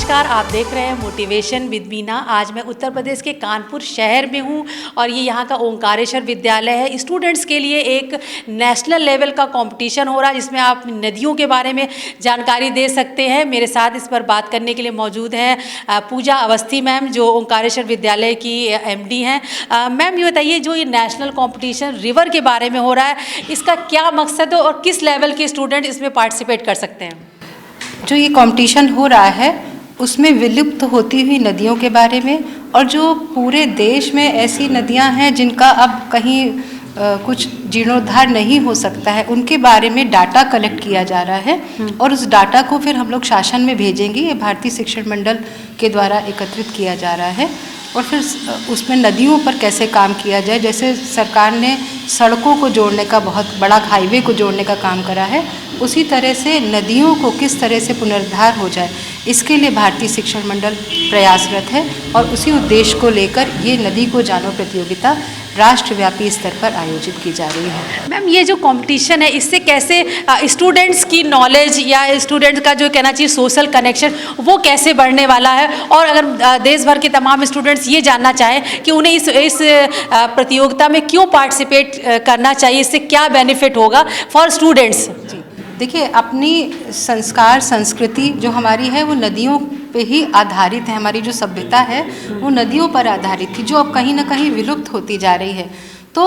नमस्कार, आप देख रहे हैं मोटिवेशन विद मीना। आज मैं उत्तर प्रदेश के कानपुर शहर में हूँ और ये यहाँ का ओंकारेश्वर विद्यालय है। स्टूडेंट्स के लिए एक नेशनल लेवल का कंपटीशन हो रहा है जिसमें आप नदियों के बारे में जानकारी दे सकते हैं। मेरे साथ इस पर बात करने के लिए मौजूद हैं पूजा अवस्थी मैम, जो ओंकारेश्वर विद्यालय की MD हैं। मैम, ये बताइए, जो ये नेशनल कॉम्पिटिशन रिवर के बारे में हो रहा है, इसका क्या मकसद है और किस लेवल के स्टूडेंट इसमें पार्टिसिपेट कर सकते हैं? जो ये कंपटीशन हो रहा है उसमें विलुप्त होती हुई नदियों के बारे में, और जो पूरे देश में ऐसी नदियां हैं जिनका अब कहीं कुछ जीर्णोद्धार नहीं हो सकता है, उनके बारे में डाटा कलेक्ट किया जा रहा है। और उस डाटा को फिर हम लोग शासन में भेजेंगे। ये भारतीय शिक्षण मंडल के द्वारा एकत्रित किया जा रहा है और फिर उसमें नदियों पर कैसे काम किया जाए। जैसे सरकार ने सड़कों को जोड़ने का, बहुत बड़ा हाईवे को जोड़ने का काम करा है, उसी तरह से नदियों को किस तरह से पुनरुद्धार हो जाए, इसके लिए भारतीय शिक्षण मंडल प्रयासरत है। और उसी उद्देश्य को लेकर ये नदी को जानो प्रतियोगिता राष्ट्रव्यापी स्तर पर आयोजित की जा रही है। मैम, ये जो कंपटीशन है, इससे कैसे स्टूडेंट्स की नॉलेज या स्टूडेंट्स का जो कहना चाहिए सोशल कनेक्शन, वो कैसे बढ़ने वाला है? और अगर देश भर के तमाम स्टूडेंट्स ये जानना चाहें कि उन्हें इस प्रतियोगिता में क्यों पार्टिसिपेट करना चाहिए, इससे क्या बेनिफिट होगा फॉर स्टूडेंट्स? देखिए, अपनी संस्कार संस्कृति जो हमारी है वो नदियों पे ही आधारित है। हमारी जो सभ्यता है वो नदियों पर आधारित थी, जो अब कहीं ना कहीं विलुप्त होती जा रही है। तो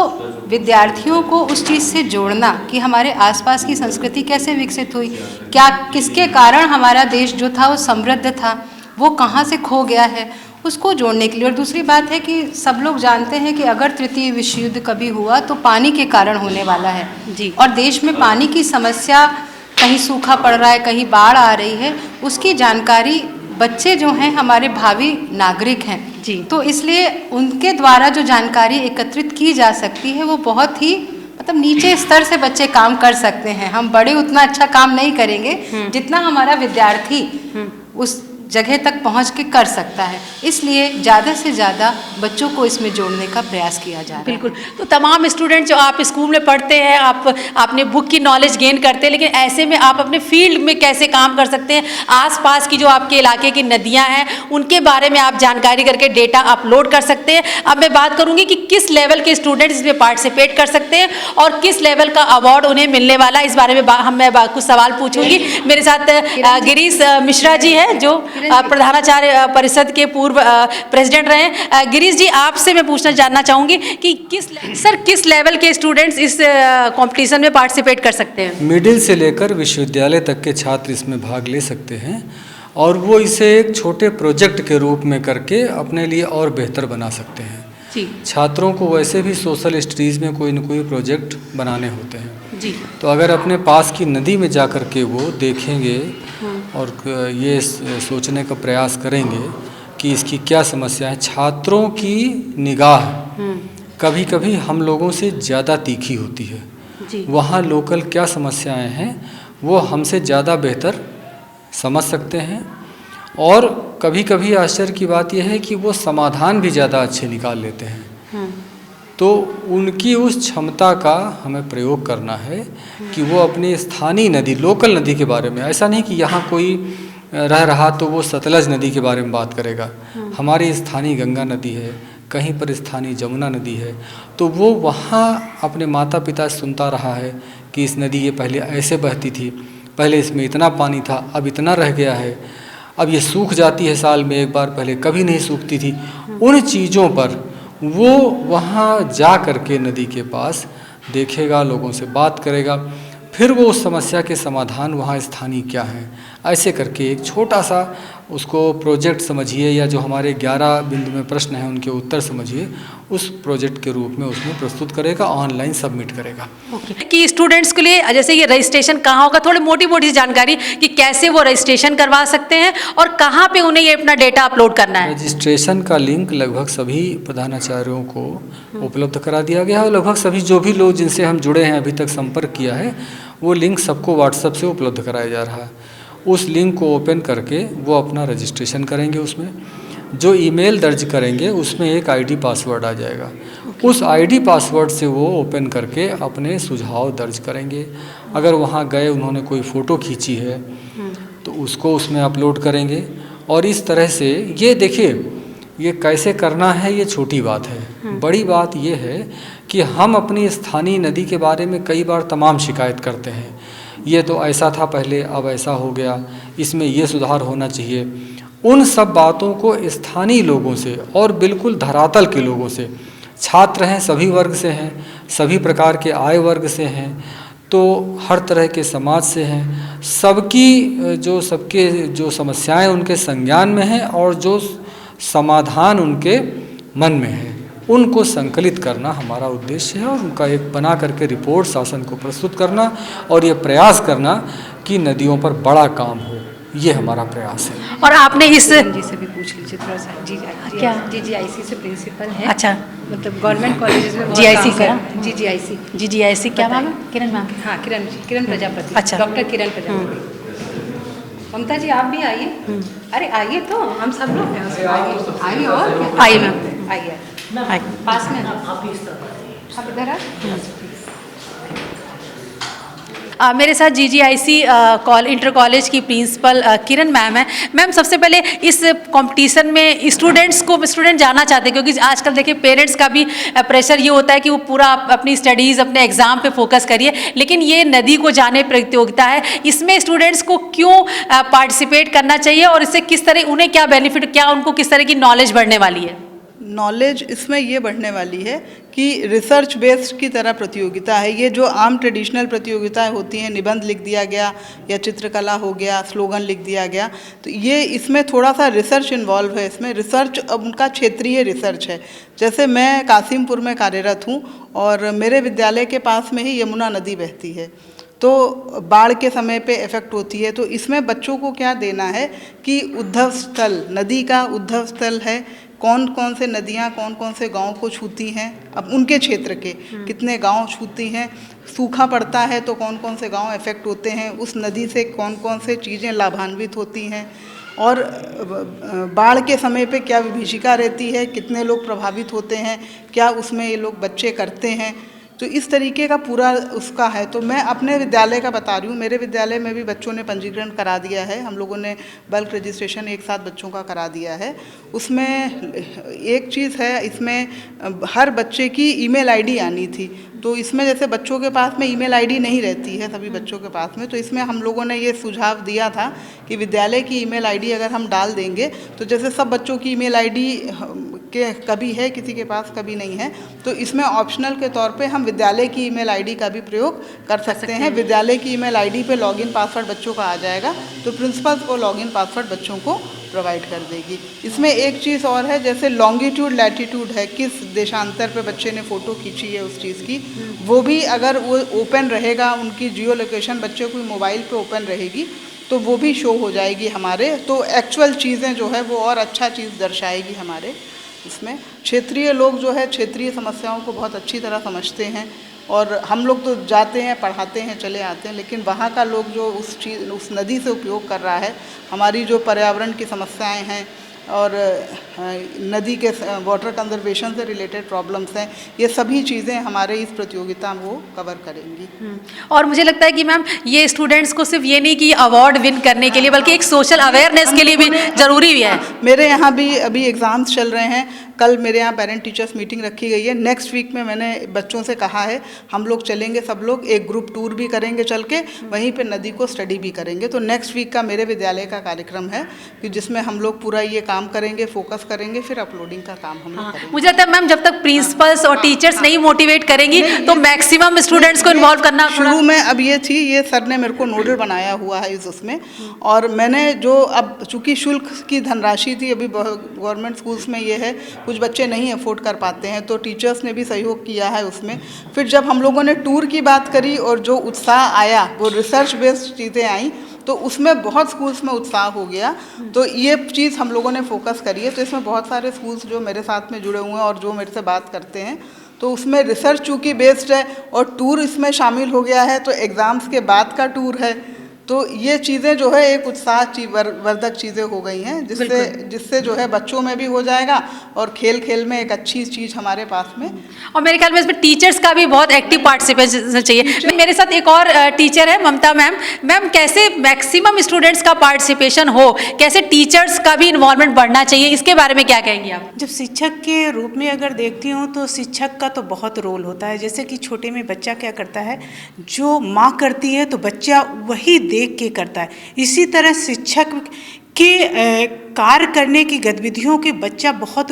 विद्यार्थियों को उस चीज़ से जोड़ना कि हमारे आसपास की संस्कृति कैसे विकसित हुई, क्या किसके कारण हमारा देश जो था वो समृद्ध था, वो कहाँ से खो गया है, उसको जोड़ने के लिए। और दूसरी बात है कि सब लोग जानते हैं कि अगर तृतीय विश्व युद्ध कभी हुआ तो पानी के कारण होने वाला है जी। और देश में पानी की समस्या, कहीं सूखा पड़ रहा है, कहीं बाढ़ आ रही है, उसकी जानकारी बच्चे जो हैं हमारे भावी नागरिक हैं जी। तो इसलिए उनके द्वारा जो जानकारी एकत्रित की जा सकती है वो बहुत ही नीचे स्तर से बच्चे काम कर सकते हैं। हम बड़े उतना अच्छा काम नहीं करेंगे जितना हमारा विद्यार्थी उस जगह तक पहुंच के कर सकता है। इसलिए ज़्यादा से ज़्यादा बच्चों को इसमें जोड़ने का प्रयास किया जा रहा है। बिल्कुल। तो तमाम स्टूडेंट जो आप स्कूल में पढ़ते हैं, आप अपने बुक की नॉलेज गेन करते हैं, लेकिन ऐसे में आप अपने फील्ड में कैसे काम कर सकते हैं? आसपास की जो आपके इलाके की नदियां हैं उनके बारे में आप जानकारी करके डेटा अपलोड कर सकते हैं। अब मैं बात करूँगी कि किस लेवल के स्टूडेंट इसमें पार्टिसिपेट कर सकते हैं और किस लेवल का अवार्ड उन्हें मिलने वाला है, इस बारे में मैं कुछ सवाल पूछूंगी। मेरे साथ गिरीश मिश्रा जी हैं, जो प्रधानाचार्य परिषद के पूर्व प्रेसिडेंट रहे हैं। गिरीश जी, आपसे मैं जानना चाहूँगी कि किस लेवल के स्टूडेंट्स इस कंपटीशन में पार्टिसिपेट कर सकते हैं? मिडिल से लेकर विश्वविद्यालय तक के छात्र इसमें भाग ले सकते हैं और वो इसे एक छोटे प्रोजेक्ट के रूप में करके अपने लिए और बेहतर बना सकते हैं जी। छात्रों को वैसे भी सोशल स्टडीज़ में कोई न कोई प्रोजेक्ट बनाने होते हैं जी। तो अगर अपने पास की नदी में जा कर के वो देखेंगे और ये सोचने का प्रयास करेंगे कि इसकी क्या समस्या है। छात्रों की निगाह कभी कभी हम लोगों से ज़्यादा तीखी होती है जी। वहाँ लोकल क्या समस्याएं हैं वो हमसे ज़्यादा बेहतर समझ सकते हैं और कभी कभी आश्चर्य की बात यह है कि वो समाधान भी ज़्यादा अच्छे निकाल लेते हैं। तो उनकी उस क्षमता का हमें प्रयोग करना है कि वो अपनी स्थानीय नदी, लोकल नदी के बारे में, ऐसा नहीं कि यहाँ कोई रह रहा तो वो सतलज नदी के बारे में बात करेगा। हमारी स्थानीय गंगा नदी है, कहीं पर स्थानीय जमुना नदी है, तो वो वहाँ अपने माता पिता से सुनता रहा है कि इस नदी ये पहले ऐसे बहती थी, पहले इसमें इतना पानी था, अब इतना रह गया है, अब ये सूख जाती है साल में एक बार, पहले कभी नहीं सूखती थी। उन चीज़ों पर वो वहाँ जा कर के नदी के पास देखेगा, लोगों से बात करेगा, फिर वो उस समस्या के समाधान वहाँ स्थानीय क्या हैं, ऐसे करके एक छोटा सा उसको प्रोजेक्ट समझिए, या जो हमारे 11 बिंदु में प्रश्न हैं उनके उत्तर समझिए, उस प्रोजेक्ट के रूप में उसमें प्रस्तुत करेगा, ऑनलाइन सबमिट करेगा। ओके। कि स्टूडेंट्स के लिए जैसे ये रजिस्ट्रेशन कहाँ होगा, थोड़ी मोटी जानकारी कि कैसे वो रजिस्ट्रेशन करवा सकते हैं और कहाँ पे उन्हें ये अपना डेटा अपलोड करना है? रजिस्ट्रेशन का लिंक लगभग सभी प्रधानाचार्यों को उपलब्ध करा दिया गया है और लगभग सभी जो भी लोग जिनसे हम जुड़े हैं, अभी तक संपर्क किया है, वो लिंक सबको व्हाट्सएप से उपलब्ध कराया जा रहा है। उस लिंक को ओपन करके वो अपना रजिस्ट्रेशन करेंगे। उसमें जो ईमेल दर्ज करेंगे उसमें एक आईडी पासवर्ड आ जाएगा। उस आईडी पासवर्ड से वो ओपन करके अपने सुझाव दर्ज करेंगे। अगर वहाँ गए उन्होंने कोई फ़ोटो खींची है तो उसको उसमें अपलोड करेंगे और इस तरह से ये देखिए, ये कैसे करना है ये छोटी बात है। बड़ी बात ये है कि हम अपनी स्थानीय नदी के बारे में कई बार तमाम शिकायत करते हैं, ये तो ऐसा था पहले, अब ऐसा हो गया, इसमें ये सुधार होना चाहिए। उन सब बातों को स्थानीय लोगों से और बिल्कुल धरातल के लोगों से, छात्र हैं सभी वर्ग से हैं, सभी प्रकार के आय वर्ग से हैं, तो हर तरह के समाज से हैं, सबकी सबके जो समस्याएं उनके संज्ञान में हैं और जो समाधान उनके मन में है, उनको संकलित करना हमारा उद्देश्य है और उनका एक बना करके रिपोर्ट शासन को प्रस्तुत करना और ये प्रयास करना कि नदियों पर बड़ा काम हो, ये हमारा प्रयास है। और आपने इस जी से भी पूछ लीजिए थोड़ा सा। जी क्या? GGIC से प्रिंसिपल है। अच्छा, मतलब गवर्नमेंट कॉलेजेस में GIC का? GGIC क्या मैम? किरण मैम? हाँ, किरण प्रजापति। अच्छा। डॉक्टर किरण प्रजापति। ममता जी आप भी आइए। अरे आइए, तो हम सब लोग हैं उसमें, आइए और क्या? आइए मैम, आइए पास में आप इधर आ। मेरे साथ GGIC इंटर कॉलेज की प्रिंसिपल किरण मैम है। मैम, सबसे पहले इस कंपटीशन में स्टूडेंट जाना चाहते हैं, क्योंकि आजकल देखिए पेरेंट्स का भी प्रेशर ये होता है कि वो पूरा अपनी स्टडीज़ अपने एग्ज़ाम पे फोकस करिए, लेकिन ये नदी को जाने प्रतियोगिता है, इसमें स्टूडेंट्स को क्यों पार्टिसिपेट करना चाहिए और इससे किस तरह उन्हें क्या बेनिफिट, क्या उनको किस तरह की नॉलेज बढ़ने वाली है? नॉलेज इसमें ये बढ़ने वाली है कि रिसर्च बेस्ड की तरह प्रतियोगिता है। ये जो आम ट्रेडिशनल प्रतियोगिताएं होती हैं, निबंध लिख दिया गया या चित्रकला हो गया, स्लोगन लिख दिया गया, तो ये इसमें थोड़ा सा रिसर्च इन्वॉल्व है। इसमें रिसर्च अब उनका क्षेत्रीय रिसर्च है। जैसे मैं कासिमपुर में कार्यरत हूँ और मेरे विद्यालय के पास में ही यमुना नदी बहती है, तो बाढ़ के समय पे इफ़ेक्ट होती है। तो इसमें बच्चों को क्या देना है कि उद्भव स्थल, नदी का उद्भव स्थल है, कौन कौन से नदियाँ कौन कौन से गांव को छूती हैं, अब उनके क्षेत्र के कितने गांव छूती हैं, सूखा पड़ता है तो कौन कौन से गांव इफ़ेक्ट होते हैं, उस नदी से कौन कौन से चीज़ें लाभान्वित होती हैं, और बाढ़ के समय पे क्या विभीषिका रहती है, कितने लोग प्रभावित होते हैं, क्या उसमें ये लोग बच्चे करते हैं। तो इस तरीके का पूरा उसका है। तो मैं अपने विद्यालय का बता रही हूँ। मेरे विद्यालय में भी बच्चों ने पंजीकरण करा दिया है। हम लोगों ने बल्क रजिस्ट्रेशन एक साथ बच्चों का करा दिया है। उसमें एक चीज़ है, इसमें हर बच्चे की ईमेल आईडी आनी थी। तो इसमें जैसे बच्चों के पास में ईमेल आईडी नहीं रहती है सभी बच्चों के पास में, तो इसमें हम लोगों ने ये सुझाव दिया था कि विद्यालय की ईमेल आईडी अगर हम डाल देंगे, तो जैसे सब बच्चों की ईमेल आईडी के कभी है, किसी के पास कभी नहीं है, तो इसमें ऑप्शनल के तौर पे हम विद्यालय की ईमेल आईडी का भी प्रयोग कर सकते हैं। विद्यालय की ईमेल आईडी पे लॉगिन पासवर्ड बच्चों का आ जाएगा, तो प्रिंसिपल को लॉगिन पासवर्ड बच्चों को प्रोवाइड कर देगी। इसमें एक चीज़ और है, जैसे लॉन्गिट्यूड लैटिट्यूड है, किस देशांतर पे बच्चे ने फ़ोटो खींची है उस चीज़ की, वो भी अगर वो ओपन रहेगा, उनकी जियो लोकेशन बच्चे को मोबाइल पे ओपन रहेगी, तो वो भी शो हो जाएगी हमारे। तो एक्चुअल चीज़ें जो है वो और अच्छा चीज़ दर्शाएगी हमारे इसमें। क्षेत्रीय लोग जो है क्षेत्रीय समस्याओं को बहुत अच्छी तरह समझते हैं, और हम लोग तो जाते हैं, पढ़ाते हैं, चले आते हैं, लेकिन वहाँ का लोग जो उस नदी से उपयोग कर रहा है, हमारी जो पर्यावरण की समस्याएं हैं और नदी के वाटर कंजर्वेशन से रिलेटेड प्रॉब्लम्स हैं, ये सभी चीज़ें हमारे इस प्रतियोगिता में वो कवर करेंगी। और मुझे लगता है कि मैम ये स्टूडेंट्स को सिर्फ ये नहीं कि अवार्ड विन करने के लिए, बल्कि एक सोशल अवेयरनेस के लिए भी ज़रूरी भी है। मेरे यहाँ भी अभी एग्ज़ाम्स चल रहे हैं। कल मेरे यहाँ पेरेंट टीचर्स मीटिंग रखी गई है। नेक्स्ट वीक में मैंने बच्चों से कहा है हम लोग चलेंगे, सब लोग एक ग्रुप टूर भी करेंगे चल के, वहीं पे नदी को स्टडी भी करेंगे। तो नेक्स्ट वीक का मेरे विद्यालय का कार्यक्रम है कि जिसमें हम लोग पूरा ये काम करेंगे, फोकस करेंगे, फिर अपलोडिंग का काम हम लोग करेंगे। मुझे लगता है मैम जब तक प्रिंसिपल्स और टीचर्स नहीं मोटिवेट करेंगी तो मैक्सिमम स्टूडेंट्स को इन्वॉल्व करना शुरू में अब ये थी, ये सर ने मेरे को नोडल बनाया हुआ है उसमें, और मैंने जो अब चूँकि शुल्क की धनराशि थी, अभी गवर्नमेंट स्कूल्स में ये है कुछ बच्चे नहीं अफोर्ड कर पाते हैं, तो टीचर्स ने भी सहयोग किया है उसमें। फिर जब हम लोगों ने टूर की बात करी और जो उत्साह आया, वो रिसर्च बेस्ड चीज़ें आई, तो उसमें बहुत स्कूल्स में उत्साह हो गया। तो ये चीज़ हम लोगों ने फोकस करी है। तो इसमें बहुत सारे स्कूल्स जो मेरे साथ में जुड़े हुए हैं और जो मेरे से बात करते हैं, तो उसमें रिसर्च चूँकि बेस्ड है और टूर इसमें शामिल हो गया है, तो एग्ज़ाम्स के बाद का टूर है, तो ये चीज़ें जो है एक उत्साह वर्धक चीज़ें हो गई हैं, जिससे जो है बच्चों में भी हो जाएगा और खेल खेल में एक अच्छी चीज़ हमारे पास में। और मेरे ख्याल में इसमें टीचर्स का भी बहुत एक्टिव पार्टिसिपेशन चाहिए। मेरे साथ एक और टीचर है, ममता मैम। मैम, कैसे मैक्सिमम स्टूडेंट्स का पार्टिसिपेशन हो, कैसे टीचर्स का भी इन्वॉल्वमेंट बढ़ना चाहिए, इसके बारे में क्या कहेंगी आप? जब शिक्षक के रूप में अगर देखती हूँ तो शिक्षक का तो बहुत रोल होता है। जैसे कि छोटे में बच्चा क्या करता है, जो माँ करती है तो बच्चा वही देख के करता है। इसी तरह शिक्षक के कार्य करने की गतिविधियों के बच्चा बहुत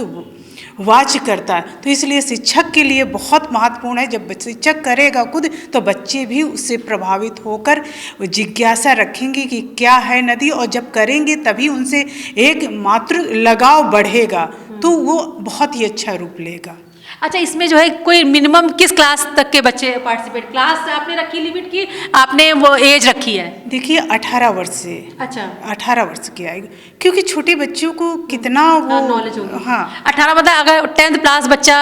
वाच करता है। तो इसलिए शिक्षक के लिए बहुत महत्वपूर्ण है। जब शिक्षक करेगा खुद तो बच्चे भी उससे प्रभावित होकर जिज्ञासा रखेंगे कि क्या है नदी, और जब करेंगे तभी उनसे एक मातृ लगाव बढ़ेगा, तो वो बहुत ही अच्छा रूप लेगा। अच्छा, इसमें जो है कोई मिनिमम किस क्लास तक के बच्चे पार्टिसिपेट, क्लास आपने रखी लिमिट की, आपने वो एज रखी है? देखिए 18 वर्ष से। अच्छा, 18 वर्ष की आएगी, क्योंकि छोटे बच्चों को कितना वो नॉलेज होगी। हाँ, 18 मतलब अगर 10th क्लास बच्चा।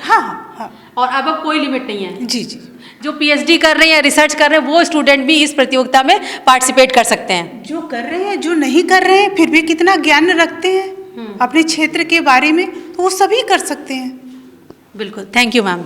हाँ हाँ। और अब कोई लिमिट नहीं है? जी जी। जो पीएचडी कर रहे हैं, रिसर्च कर रहे हैं, वो स्टूडेंट भी इस प्रतियोगिता में पार्टिसिपेट कर सकते हैं? जो कर रहे हैं, जो नहीं कर रहे हैं, फिर भी कितना ज्ञान रखते हैं अपने क्षेत्र के बारे में, तो वो सभी कर सकते हैं। बिल्कुल, थैंक यू मैम।